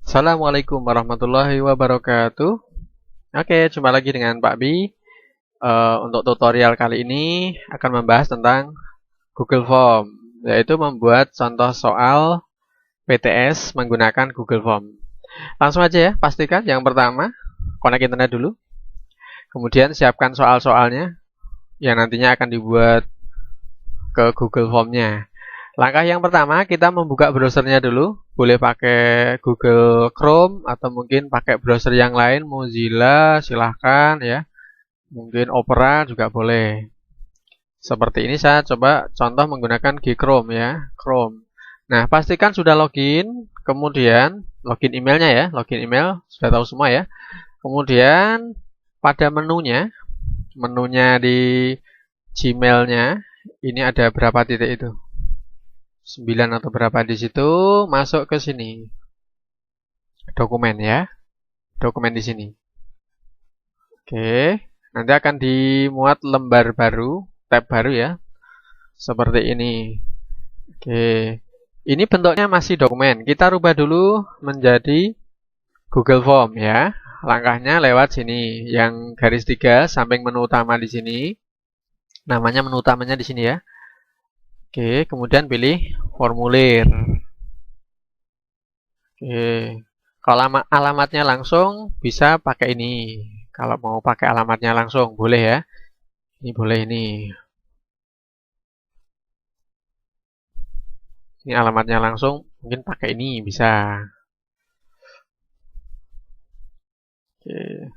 Assalamualaikum warahmatullahi wabarakatuh. Oke, jumpa lagi dengan Pak Bi. Untuk tutorial kali ini akan membahas tentang Google Form, yaitu membuat contoh soal PTS menggunakan Google Form. Langsung aja ya, pastikan yang pertama, connect internet dulu. Kemudian siapkan soal-soalnya yang nantinya akan dibuat ke Google Form-nya. Langkah yang pertama, kita membuka browsernya dulu. Boleh pakai Google Chrome atau mungkin pakai browser yang lain, Mozilla, silahkan ya. Mungkin Opera juga boleh. Seperti ini saya coba contoh menggunakan Chrome ya, Chrome. Nah, pastikan sudah login, kemudian login emailnya ya, login email, sudah tahu semua ya. Kemudian pada menunya di Gmail-nya, ini ada berapa titik itu? 9 atau berapa di situ, masuk ke sini. Dokumen ya. Dokumen di sini. Oke, nanti akan dimuat lembar baru, tab baru ya. Seperti ini. Oke. Ini bentuknya masih dokumen. Kita rubah dulu menjadi Google Form ya. Langkahnya lewat sini. Yang garis 3 samping menu utama di sini. Namanya menu utamanya di sini ya. Oke, kemudian pilih formulir. Oke. Kalau alamatnya langsung bisa pakai ini. Kalau mau pakai alamatnya langsung boleh ya. Ini boleh ini. Ini alamatnya langsung mungkin pakai ini bisa. Oke.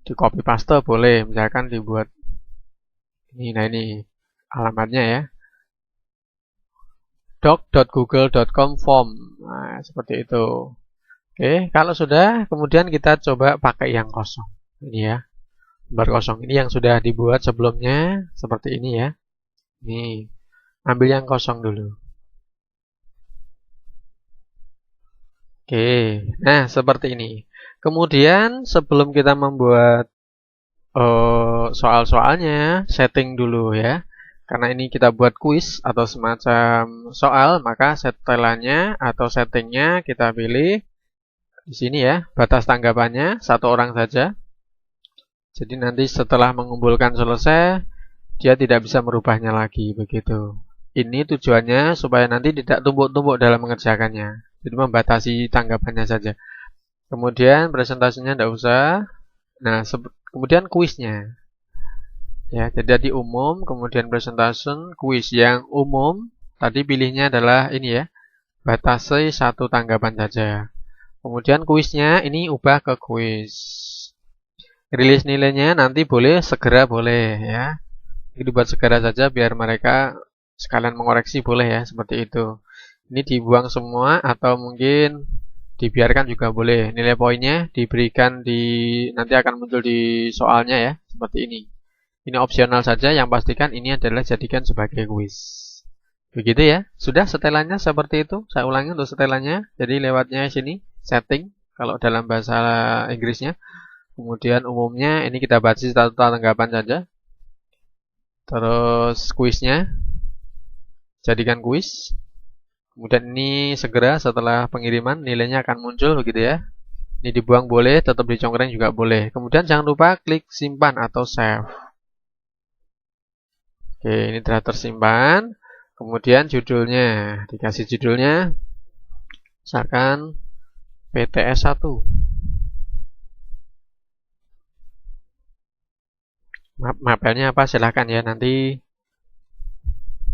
Di copy paste boleh, misalkan dibuat ini. Nah ini alamatnya ya. doc.google.com form. Nah, seperti itu. Oke, kalau sudah, kemudian kita coba pakai yang kosong. Ini ya, lembar kosong. Ini yang sudah dibuat sebelumnya, seperti ini ya. Ini, ambil yang kosong dulu. Oke, nah seperti ini. Kemudian sebelum kita membuat soal-soalnya, setting dulu ya. Karena ini kita buat kuis atau semacam soal, maka setelannya atau settingnya kita pilih di sini ya, batas tanggapannya 1 orang saja. Jadi nanti setelah mengumpulkan selesai, dia tidak bisa merubahnya lagi begitu. Ini tujuannya supaya nanti tidak tumpuk-tumpuk dalam mengerjakannya. Jadi membatasi tanggapannya saja. Kemudian presentasinya tidak usah. Nah, kemudian kuisnya. Ya, jadi umum, kemudian presentation, kuis yang umum. Tadi pilihnya adalah ini ya, batasi 1 tanggapan saja. Kemudian kuisnya ini ubah ke kuis. Rilis nilainya nanti boleh segera boleh ya. Ini dibuat segera saja biar mereka sekalian mengoreksi boleh ya, seperti itu. Ini dibuang semua atau mungkin dibiarkan juga boleh. Nilai poinnya diberikan nanti akan muncul di soalnya ya, seperti ini. Ini opsional saja, yang pastikan ini adalah jadikan sebagai kuis. Begitu ya. Sudah setelannya seperti itu. Saya ulangi untuk setelannya. Jadi lewatnya sini, setting, kalau dalam bahasa Inggrisnya. Kemudian umumnya, ini kita batasi 1 tanggapan saja. Terus kuisnya, jadikan kuis. Kemudian ini segera setelah pengiriman, nilainya akan muncul begitu ya. Ini dibuang boleh, tetap dicongkreng juga boleh. Kemudian jangan lupa klik simpan atau save. Oke, ini telah tersimpan. Kemudian judulnya, dikasih judulnya, misalkan PTS 1. Mapelnya apa silahkan ya, nanti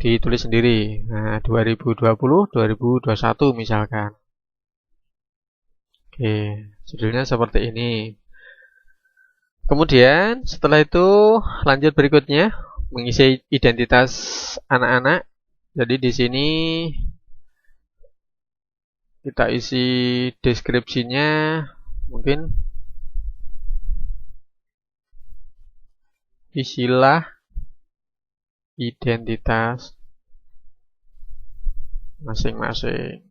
ditulis sendiri. Nah, 2020-2021 misalkan. Oke, judulnya seperti ini. Kemudian setelah itu lanjut berikutnya mengisi identitas anak-anak. Jadi di sini kita isi deskripsinya, mungkin isilah identitas masing-masing.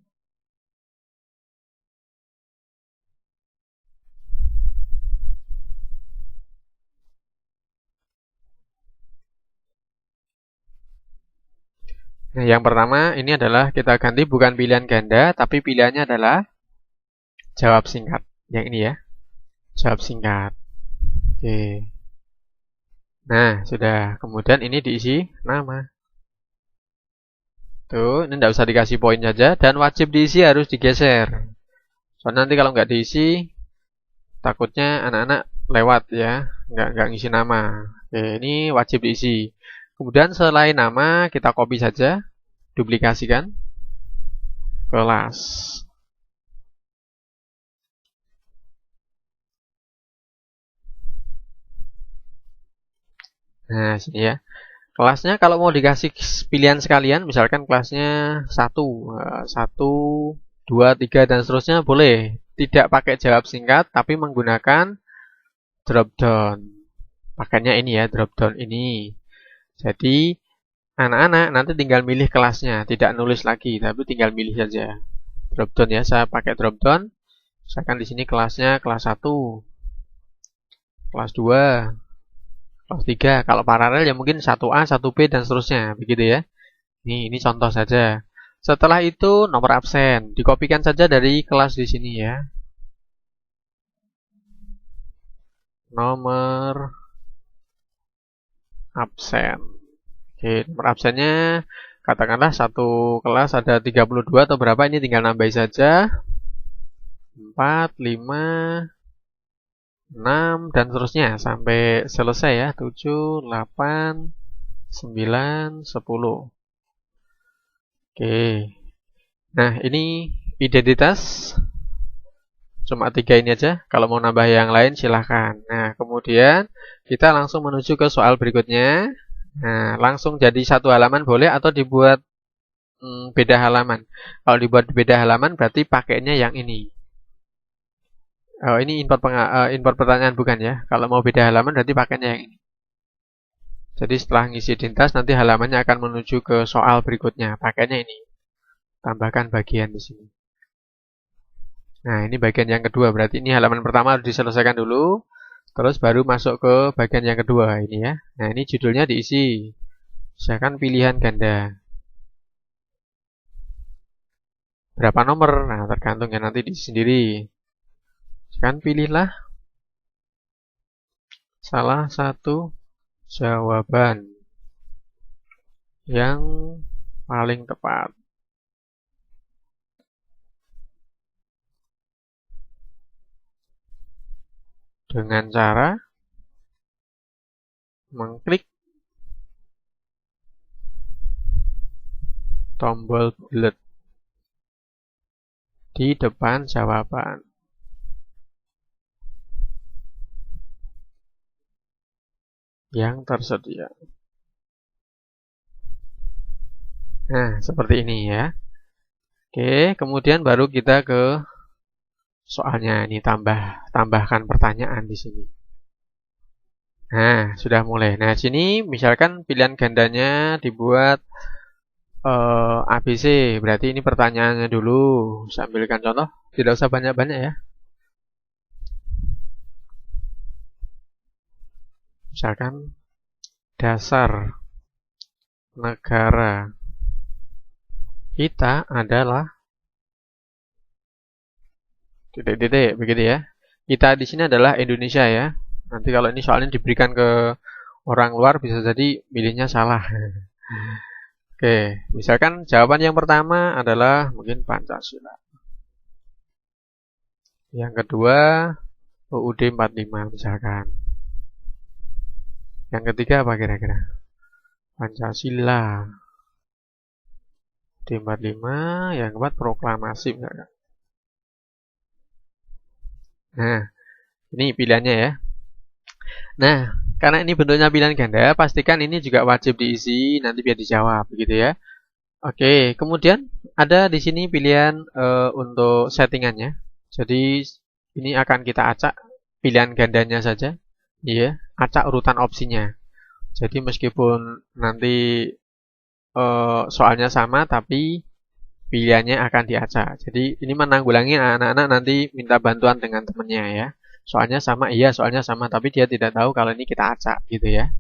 Nah, yang pertama ini adalah kita ganti bukan pilihan ganda, tapi pilihannya adalah jawab singkat. Yang ini ya, jawab singkat. Oke. Nah, sudah. Kemudian ini diisi nama. Tuh, ini tidak usah dikasih poin saja. Dan wajib diisi harus digeser. Soalnya nanti kalau nggak diisi, takutnya anak-anak lewat ya. Nggak ngisi nama. Oke, ini wajib diisi. Kemudian selain nama, kita copy saja. Duplikasikan. Kelas. Nah, sini ya. Kelasnya kalau mau dikasih pilihan sekalian, misalkan kelasnya 1, 1, 2, 3, dan seterusnya boleh. Tidak pakai jawab singkat, tapi menggunakan drop down. Pakainya ini ya, drop down ini. Jadi, anak-anak nanti tinggal milih kelasnya, tidak nulis lagi, tapi tinggal milih saja. Drop down ya, saya pakai drop down. Misalkan di sini kelasnya kelas 1, kelas 2, kelas 3. Kalau paralel ya mungkin 1A, 1B, dan seterusnya. Begitu ya. Ini contoh saja. Setelah itu nomor absen. Dikopikan saja dari kelas di sini ya. Nomor absen. Oke, nomor absennya katakanlah satu kelas ada 32 atau berapa, ini tinggal nambahin saja. 4, 5, 6, dan seterusnya sampai selesai ya. 7, 8, 9, 10. Oke. Nah, ini identitas. Cuma 3 ini aja. Kalau mau nambah yang lain silahkan. Nah, kemudian kita langsung menuju ke soal berikutnya. Nah, langsung jadi satu halaman boleh atau dibuat beda halaman. Kalau dibuat beda halaman berarti pakainya yang ini. Oh, ini import pertanyaan bukan ya. Kalau mau beda halaman berarti pakainya yang ini. Jadi setelah ngisi identitas nanti halamannya akan menuju ke soal berikutnya. Pakainya ini. Tambahkan bagian di sini. Nah, ini bagian yang kedua. Berarti ini halaman pertama harus diselesaikan dulu. Terus baru masuk ke bagian yang kedua ini ya. Nah, ini judulnya diisi. Misalkan pilihan ganda. Berapa nomor? Nah, tergantung ya nanti diisi sendiri. Kan pilihlah salah satu jawaban yang paling tepat. Dengan cara mengklik tombol bulat di depan jawaban. Yang tersedia. Nah, seperti ini ya. Oke, kemudian baru kita ke soalnya. Ini tambahkan pertanyaan di sini. Nah, sudah mulai. Nah, sini misalkan pilihan gandanya dibuat ABC. Berarti ini pertanyaannya dulu. Saya ambilkan contoh. Tidak usah banyak-banyak ya. Misalkan dasar negara kita adalah titik-titik begitu ya. Kita di sini adalah Indonesia ya. Nanti kalau ini soalnya diberikan ke orang luar bisa jadi milihnya salah. Oke, misalkan jawaban yang pertama adalah mungkin Pancasila. Yang kedua UUD 45 misalkan. Yang ketiga apa kira-kira? Pancasila. UUD 45, yang keempat proklamasi misalkan. Nah, ini pilihannya ya. Nah, karena ini bentuknya pilihan ganda, pastikan ini juga wajib diisi nanti biar dijawab begitu ya. Oke, kemudian ada di sini pilihan untuk settingannya. Jadi ini akan kita acak pilihan gandanya saja, ya, acak urutan opsinya. Jadi meskipun nanti soalnya sama, tapi pilihannya akan diacak. Jadi ini menanggulangi anak-anak nanti minta bantuan dengan temannya ya. Soalnya sama, iya soalnya sama, tapi dia tidak tahu kalau ini kita acak gitu ya.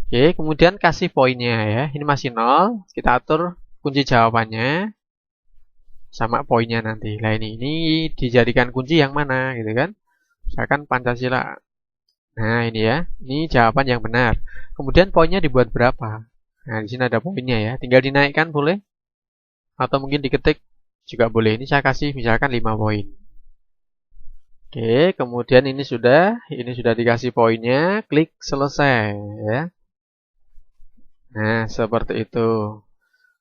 Oke, kemudian kasih poinnya ya. Ini masih 0, kita atur kunci jawabannya. sama poinnya nanti. Nah ini dijadikan kunci yang mana gitu kan? Misalkan Pancasila. Nah ini ya, ini jawaban yang benar. Kemudian poinnya dibuat berapa? Nah di sini ada poinnya ya, tinggal dinaikkan boleh, atau mungkin diketik juga boleh. Ini saya kasih misalkan 5 poin. Oke, kemudian ini sudah dikasih poinnya, klik selesai ya. Nah seperti itu.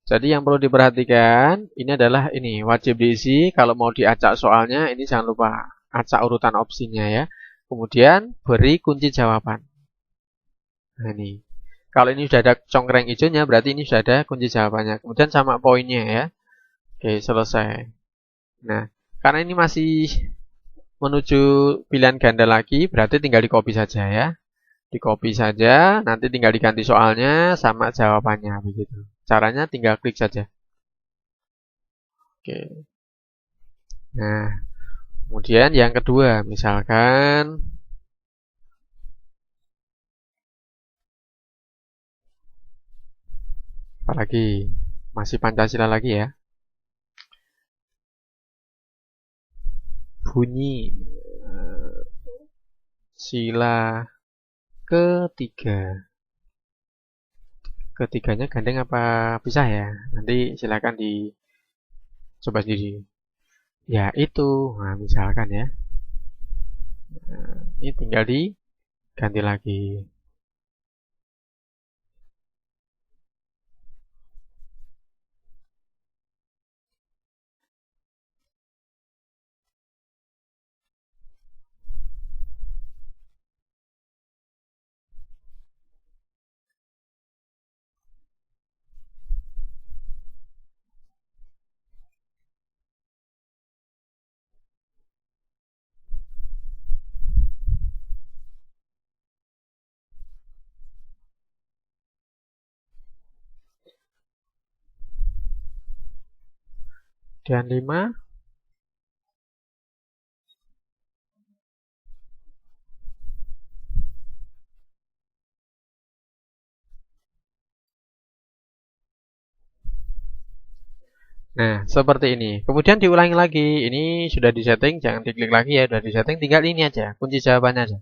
Jadi yang perlu diperhatikan ini adalah ini wajib diisi. Kalau mau diacak soalnya ini jangan lupa acak urutan opsinya ya. Kemudian beri kunci jawaban. Nah ini. Kalau ini sudah ada congkreng hijaunya berarti ini sudah ada kunci jawabannya. Kemudian sama poinnya ya. Oke, selesai. Nah, karena ini masih menuju pilihan ganda lagi, berarti tinggal di copy saja ya. Di copy saja, nanti tinggal diganti soalnya sama jawabannya begitu. Caranya tinggal klik saja. Oke. Nah, kemudian yang kedua, misalkan apalagi masih Pancasila lagi ya. Bunyi sila ketiga. Ketiganya gandeng apa pisah ya? Nanti silakan dicoba sendiri. Ya itu, nah misalkan ya. Nah, ini tinggal diganti lagi. Dan 5. Nah, seperti ini. Kemudian diulangi lagi. Ini sudah disetting, jangan diklik lagi ya. Sudah disetting, tinggal ini aja, kunci jawabannya aja.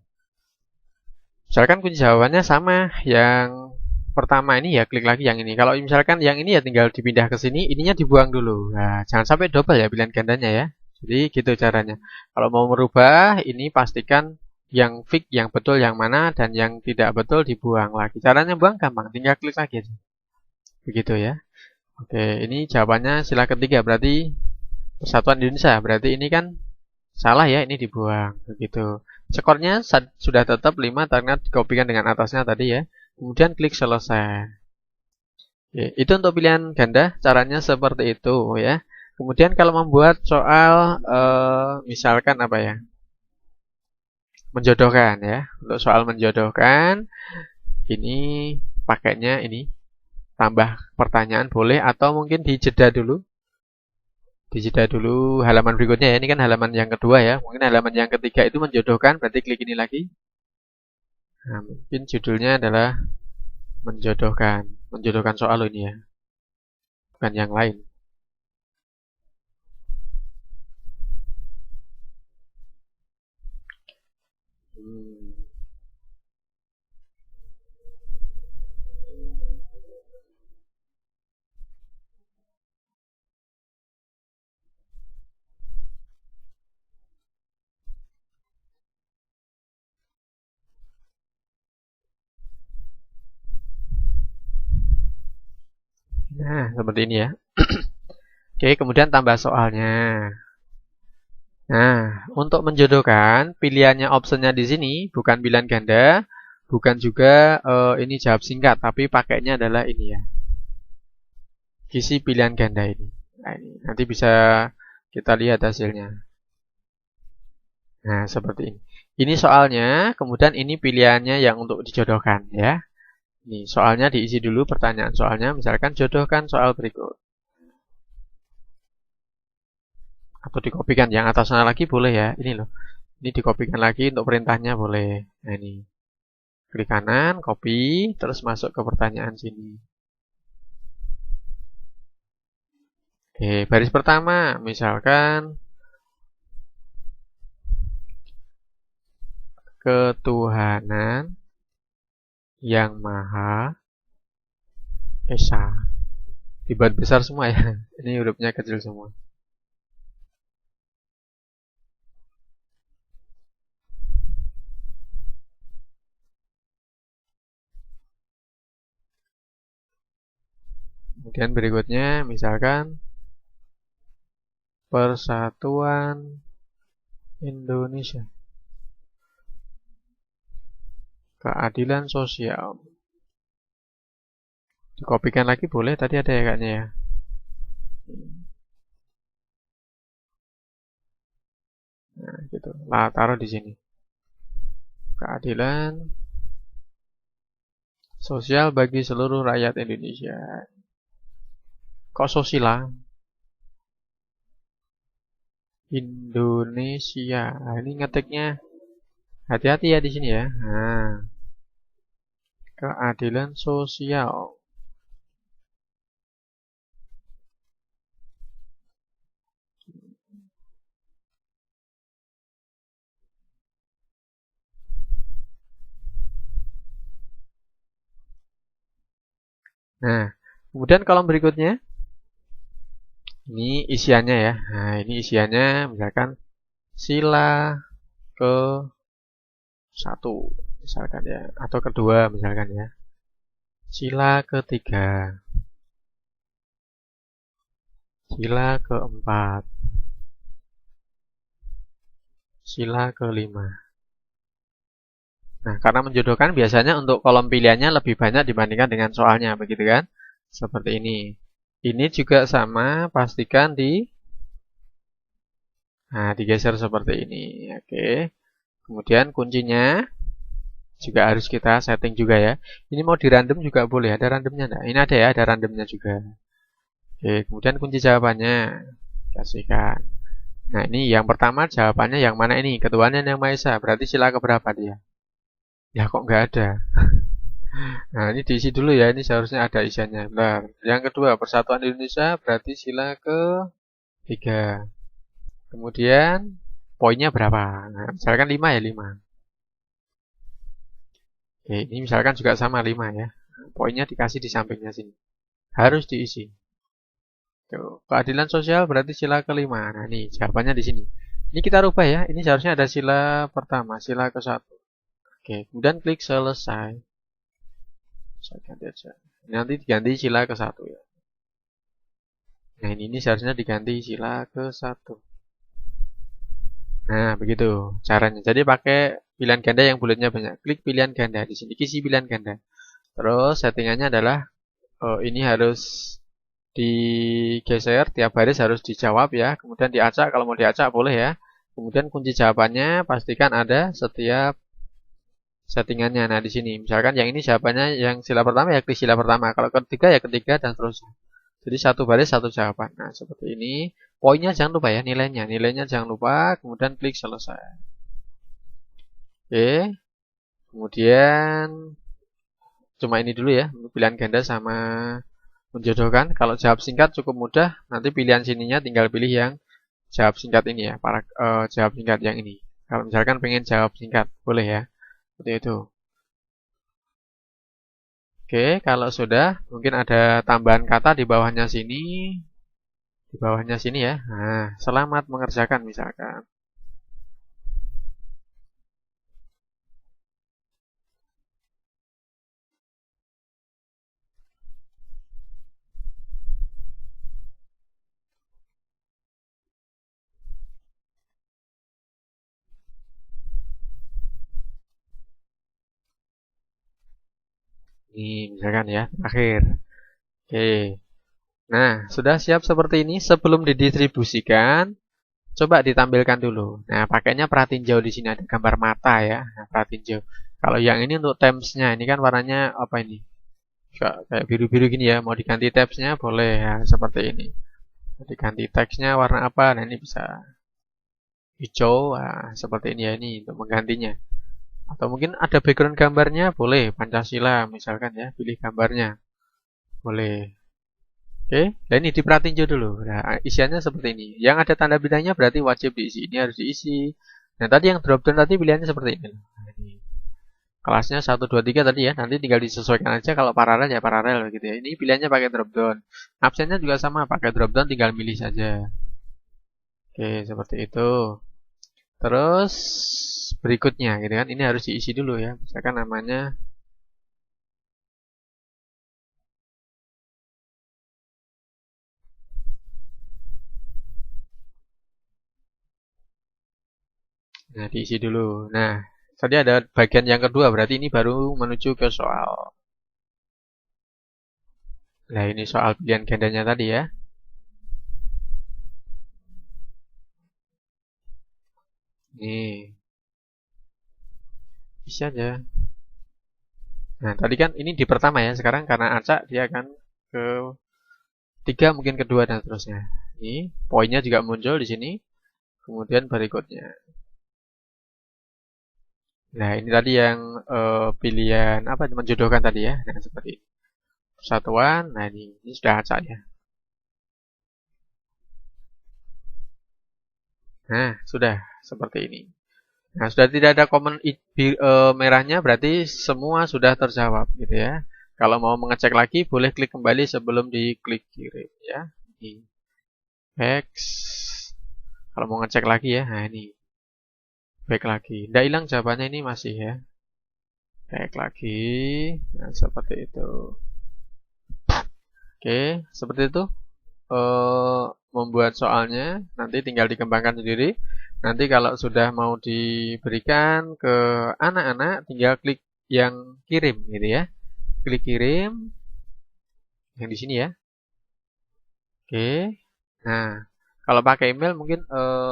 Misalkan kunci jawabannya sama yang pertama ini ya klik lagi yang ini. Kalau misalkan yang ini ya tinggal dipindah ke sini, ininya dibuang dulu. Nah, jangan sampai double ya pilihan gandanya ya. Jadi gitu caranya. Kalau mau merubah, ini pastikan yang fix, yang betul yang mana, dan yang tidak betul dibuang lagi. Caranya buang gampang, tinggal klik lagi aja. Begitu ya. Oke, ini jawabannya sila ketiga, berarti Persatuan Indonesia. Berarti ini kan salah ya, ini dibuang. Begitu. Skornya sudah tetap 5 karena dikopikan dengan atasnya tadi ya. Kemudian klik selesai. Oke, itu untuk pilihan ganda, caranya seperti itu ya. Kemudian kalau membuat soal misalkan apa ya? Menjodohkan ya. Untuk soal menjodohkan ini pakainya ini tambah pertanyaan boleh atau mungkin dijeda dulu. Dijeda dulu halaman berikutnya ya. Ini kan halaman yang kedua ya. Mungkin halaman yang ketiga itu menjodohkan, berarti klik ini lagi. Nah, mungkin judulnya adalah menjodohkan. Menjodohkan soal ini ya. Bukan yang lain. Nah, seperti ini ya. Oke, kemudian tambah soalnya. Nah, untuk menjodohkan, pilihannya optionnya di sini bukan pilihan ganda, bukan juga ini jawab singkat, tapi pakainya adalah ini ya. Isi pilihan ganda ini. Nah, ini nanti bisa kita lihat hasilnya. Nah, seperti ini. Ini soalnya, kemudian ini pilihannya yang untuk dijodohkan ya. Ini soalnya diisi dulu pertanyaan soalnya, misalkan jodohkan soal berikut. Atau dikopikan yang atasnya lagi boleh ya. Ini loh. Ini dikopikan lagi untuk perintahnya boleh. Nah, ini. Klik kanan, copy, terus masuk ke pertanyaan sini. Oke, Oke, baris pertama misalkan ketuhanan yang Maha Esa. Dibuat besar semua ya. Ini hurufnya kecil semua. Kemudian berikutnya misalkan Persatuan Indonesia. Keadilan sosial. Dikopikan lagi boleh, tadi ada ya kayaknya ya. Nah, gitu. Lah, taruh di sini. Keadilan sosial bagi seluruh rakyat Indonesia. Kok sosial? Indonesia. Nah, ini ngetiknya hati-hati ya di sini ya. Nah, keadilan sosial. Nah, kemudian kolom berikutnya. Ini isiannya ya. Nah, ini isiannya misalkan sila ke 1 misalkan ya, atau kedua misalkan ya. Sila ketiga. Sila keempat. Sila kelima. Nah, karena menjodohkan biasanya untuk kolom pilihannya lebih banyak dibandingkan dengan soalnya, begitu kan? Seperti ini. Ini juga sama, pastikan digeser seperti ini. Oke. Kemudian kuncinya juga harus kita setting juga ya. Ini mau di random juga boleh, ada randomnya enggak? Ini ada ya, ada randomnya juga. Oke, kemudian kunci jawabannya kasihkan. Nah, ini yang pertama jawabannya yang mana ini? Ketuhanan yang Maha Esa. Berarti sila keberapa dia? Ya kok nggak ada? Nah, ini diisi dulu ya. Ini seharusnya ada isiannya. Benar. Yang kedua, Persatuan Indonesia berarti sila ke-3. Kemudian poinnya berapa? Nah, misalkan 5 ya, 5. Oke, ini misalkan juga sama 5 ya. Poinnya dikasih di sampingnya sini. Harus diisi. Tuh, keadilan sosial berarti sila ke-5. Nah, ini jawabannya di sini. Ini kita rubah ya. Ini seharusnya ada sila pertama, sila ke-1. Oke, kemudian klik selesai. Saya ganti aja. Nanti diganti sila ke-1 ya. Nah, ini seharusnya diganti sila ke-1. Nah, begitu caranya. Jadi pakai pilihan ganda yang bulatnya banyak. Klik pilihan ganda di sini, isi pilihan ganda. Terus settingannya adalah ini harus digeser, tiap baris harus dijawab ya. Kemudian diacak, kalau mau diacak boleh ya. Kemudian kunci jawabannya pastikan ada setiap settingannya. Nah, di sini misalkan yang ini jawabannya yang sila pertama ya klik sila pertama. Kalau ketiga ya ketiga dan seterusnya. Jadi satu baris satu jawaban. Nah, seperti ini. Poinnya jangan lupa ya nilainya. Nilainya jangan lupa. Kemudian klik selesai. Oke. Kemudian cuma ini dulu ya. Pilihan ganda sama menjodohkan. Kalau jawab singkat cukup mudah. Nanti pilihan sininya tinggal pilih yang jawab singkat ini ya. Jawab singkat yang ini. Kalau misalkan pengen jawab singkat boleh ya. Seperti itu. Oke, kalau sudah mungkin ada tambahan kata di bawahnya sini. Di bawahnya sini ya. Nah, selamat mengerjakan misalkan. Ini misalkan ya, terakhir. Oke. Nah, sudah siap seperti ini. Sebelum didistribusikan, coba ditampilkan dulu. Nah, pakainya pratinjau di sini ada gambar mata ya. Nah, pratinjau. Kalau yang ini untuk tempsnya, ini kan warnanya apa ini? Kayak biru-biru gini ya. Mau diganti tabsnya boleh ya, seperti ini. Mau diganti teksnya warna apa? Nah, ini bisa hijau. Nah, seperti ini ya, ini untuk menggantinya. Atau mungkin ada background gambarnya, boleh Pancasila misalkan ya, pilih gambarnya. Boleh. Oke, dan ini diperhatiin dulu. Nah, isiannya seperti ini. Yang ada tanda bintangnya berarti wajib diisi. Ini harus diisi. Nah, tadi yang drop down tadi pilihannya seperti ini. Nah, ini. Kelasnya 1, 2, 3 tadi ya. Nanti tinggal disesuaikan aja. Kalau paralel ya paralel gitu ya. Ini pilihannya pakai drop down. Absennya juga sama. Pakai drop down tinggal milih saja. Oke, seperti itu. Terus berikutnya gitu kan. Ini harus diisi dulu ya. Misalkan namanya nah, diisi dulu. Nah, tadi ada bagian yang kedua, berarti ini baru menuju ke soal. Nah, ini soal pilihan gandanya tadi ya. Nih, isi aja. Nah, tadi kan ini di pertama ya. Sekarang karena acak, dia akan ke tiga, mungkin kedua dan seterusnya. Ini poinnya juga muncul di sini. Kemudian berikutnya. Nah, ini tadi yang pilihan apa menjodohkan tadi ya. Nah, seperti ini. Persatuan. Nah, ini sudah acak ya. Nah, sudah seperti ini. Nah, sudah tidak ada komen merahnya berarti semua sudah terjawab gitu ya. Kalau mau mengecek lagi boleh klik kembali sebelum diklik kirim ya. Ini X. Kalau mau ngecek lagi ya, nah ini back lagi. Tidak hilang jawabannya ini masih ya. Back lagi. Nah, seperti itu. Oke, seperti itu. Membuat soalnya nanti tinggal dikembangkan sendiri. Nanti kalau sudah mau diberikan ke anak-anak tinggal klik yang kirim gitu ya. Klik kirim yang di sini ya. Oke. Nah, kalau pakai email mungkin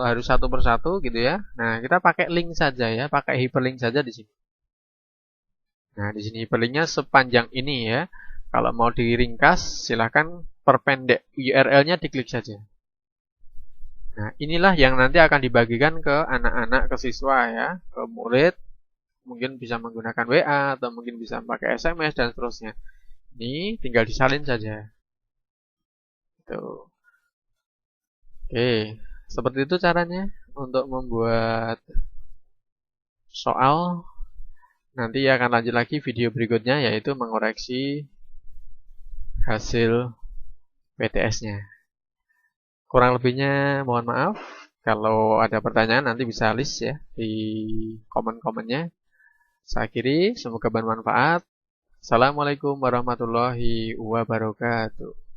harus satu persatu gitu ya. Nah, kita pakai link saja ya, pakai hyperlink saja di sini. Nah, di sini hyperlinknya sepanjang ini ya. Kalau mau diringkas, silahkan perpendek URL-nya diklik saja. Nah, inilah yang nanti akan dibagikan ke anak-anak, ke siswa ya, ke murid. Mungkin bisa menggunakan WA atau mungkin bisa pakai SMS dan seterusnya. Ini tinggal disalin saja. Tuh. Oke, seperti itu caranya untuk membuat soal. Nanti akan lanjut lagi video berikutnya yaitu mengoreksi hasil PTS-nya. Kurang lebihnya mohon maaf. Kalau ada pertanyaan nanti bisa list ya di komen-komennya. Saya akhiri, semoga bermanfaat. Assalamualaikum warahmatullahi wabarakatuh.